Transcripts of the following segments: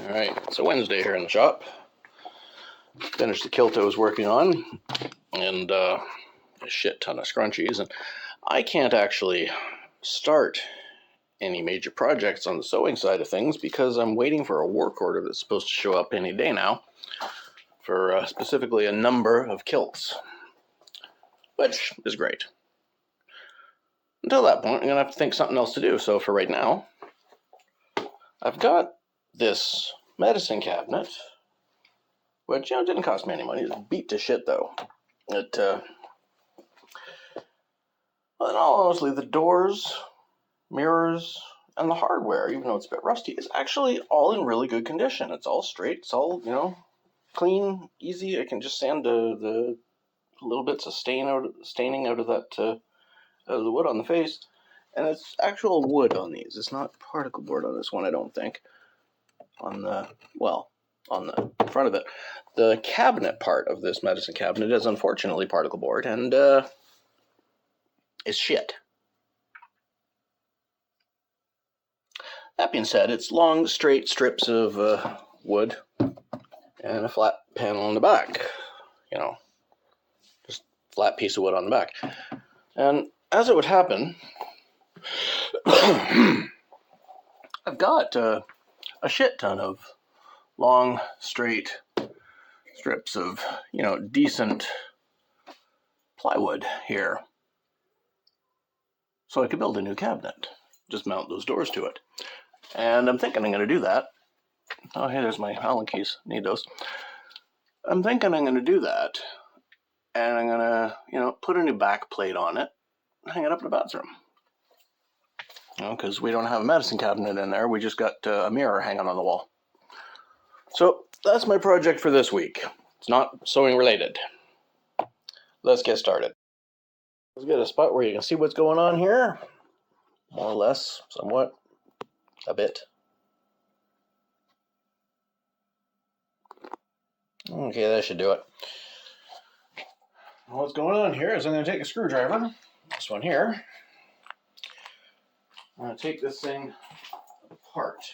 Alright, it's a Wednesday here in the shop. Finished the kilt I was working on, and a shit ton of scrunchies, and I can't actually start any major projects on the sewing side of things because I'm waiting for a work order that's supposed to show up any day now for specifically a number of kilts, which is great. Until that point, I'm going to have to think something else to do, so for right now, I've got this medicine cabinet, which, didn't cost me any money. It's beat to shit, though. Well, in all honesty, the doors, mirrors, and the hardware, even though it's a bit rusty, is actually all in really good condition. It's all straight. It's all, clean, easy. I can just sand the little bits of staining out of that out of the wood on the face. And it's actual wood on these. It's not particle board on this one, I don't think. On the front of it. The cabinet part of this medicine cabinet is unfortunately particle board, and it's shit. That being said, it's long, straight strips of wood and a flat panel on the back. Just flat piece of wood on the back. And as it would happen, I've got a shit ton of long, straight strips of, decent plywood here. So I could build a new cabinet. Just mount those doors to it. And I'm thinking I'm going to do that. Oh, hey, there's my Allen keys. Need those. I'm thinking I'm going to do that. And I'm going to, put a new back plate on it. Hang it up in the bathroom. Because we don't have a medicine cabinet in there. We just got a mirror hanging on the wall. So that's my project for this week. It's not sewing related. Let's get started. Let's get a spot where you can see what's going on here. More or less, somewhat, a bit. Okay, that should do it. What's going on here is I'm going to take a screwdriver, this one here. I'm going to take this thing apart.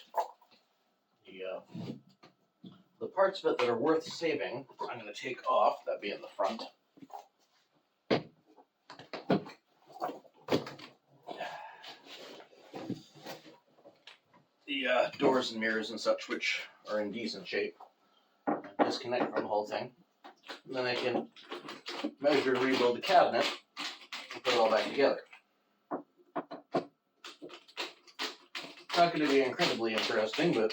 The parts of it that are worth saving, I'm going to take off, that being the front. The doors and mirrors and such, which are in decent shape. Disconnect from the whole thing. And then I can measure and rebuild the cabinet and put it all back together. Not going to be incredibly interesting, but,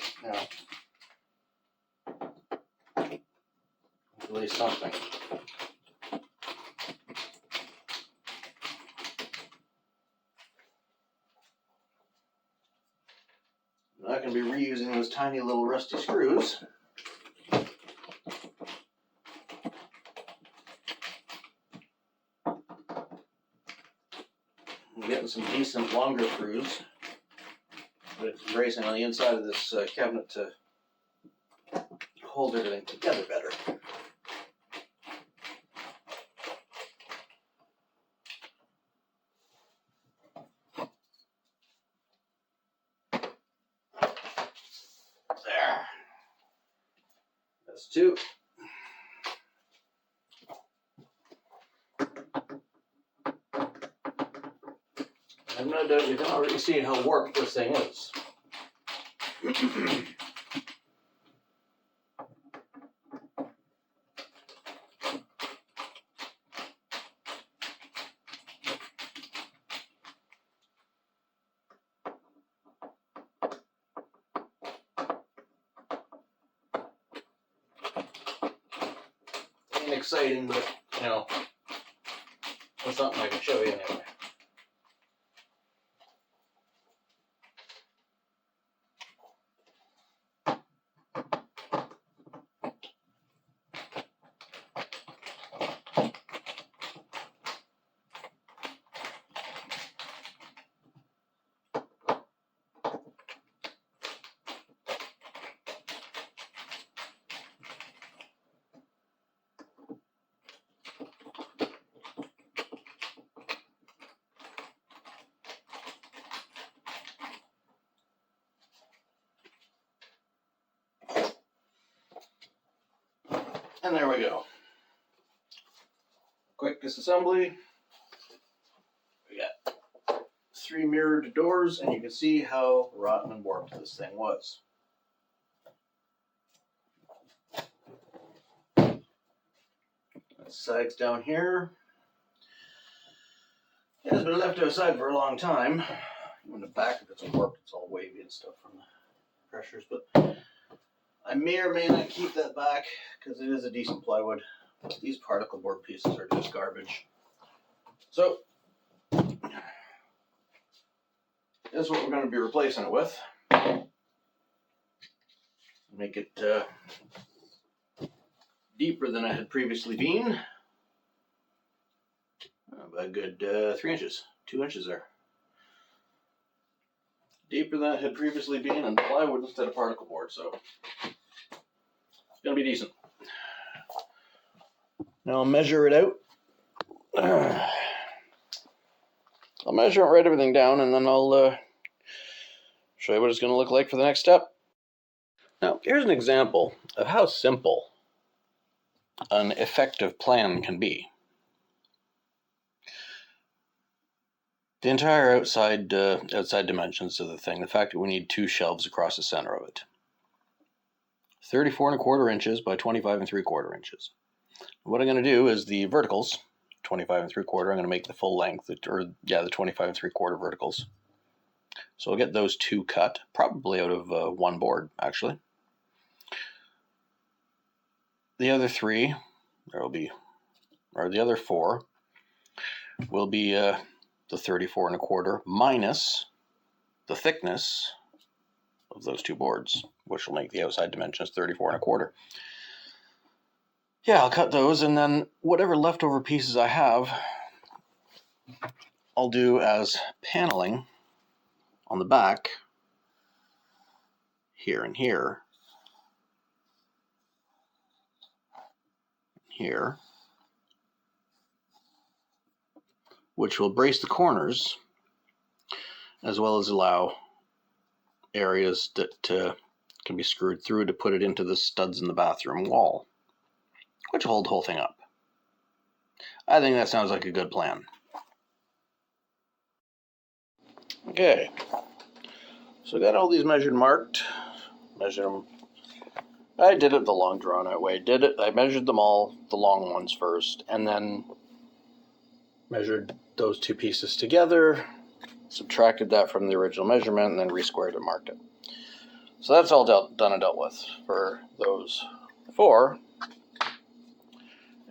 at least something. I'm not going to be reusing those tiny little rusty screws. I'm getting some decent longer screws. But it's bracing on the inside of this cabinet to hold everything together better. There. That's two. I've no doubt you can already see how warped this thing is. Ain't exciting, but, it's something I can show you anyway. And there we go. Quick disassembly. We got 3 mirrored doors, and you can see how rotten and warped this thing was. Sides down here. It has been left outside for a long time. When the back of it's warped, it's all wavy and stuff from the pressures, but I may or may not keep that back because it is a decent plywood. These particle board pieces are just garbage. So this is what we're going to be replacing it with. Make it deeper than it had previously been. About a good 3 inches, 2 inches there. Deeper than it had previously been, and plywood instead of particle board, so it's going to be decent. Now I'll measure it out. I'll measure it, write everything down, and then I'll show you what it's going to look like for the next step. Now, here's an example of how simple an effective plan can be. The entire outside dimensions of the thing, the fact that we need 2 shelves across the center of it. 34 1/4 inches by 25 3/4 inches. What I'm going to do is the verticals, 25 3/4, I'm going to make the full length, the 25 3/4 verticals. So I'll get those 2 cut, probably out of 1 board, actually. The other 3, the other 4, will be the 34 1/4 minus the thickness of those 2 boards, which will make the outside dimensions 34 1/4. Yeah, I'll cut those, and then whatever leftover pieces I have, I'll do as paneling on the back, here and here, here, which will brace the corners, as well as allow areas that can be screwed through to put it into the studs in the bathroom wall, which will hold the whole thing up. I think that sounds like a good plan. Okay, so I got all these measured, marked, measured them. I did it the long drawn out way. I measured them all, the long ones first, and then measured those 2 pieces together, subtracted that from the original measurement, and then resquared and marked it. So that's all done and dealt with for those 4.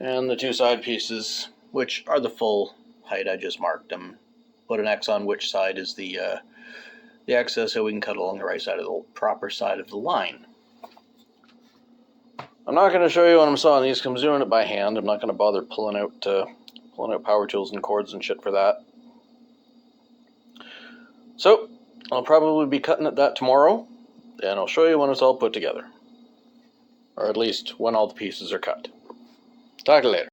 And the 2 side pieces, which are the full height, I just marked them. Put an X on which side is the excess, so we can cut along the right side of the proper side of the line. I'm not going to show you when I'm sawing these, because I'm doing it by hand. I'm not going to bother pulling out power tools and cords and shit for that. So I'll probably be cutting at that tomorrow, and I'll show you when it's all put together. Or at least when all the pieces are cut. Talk to you later.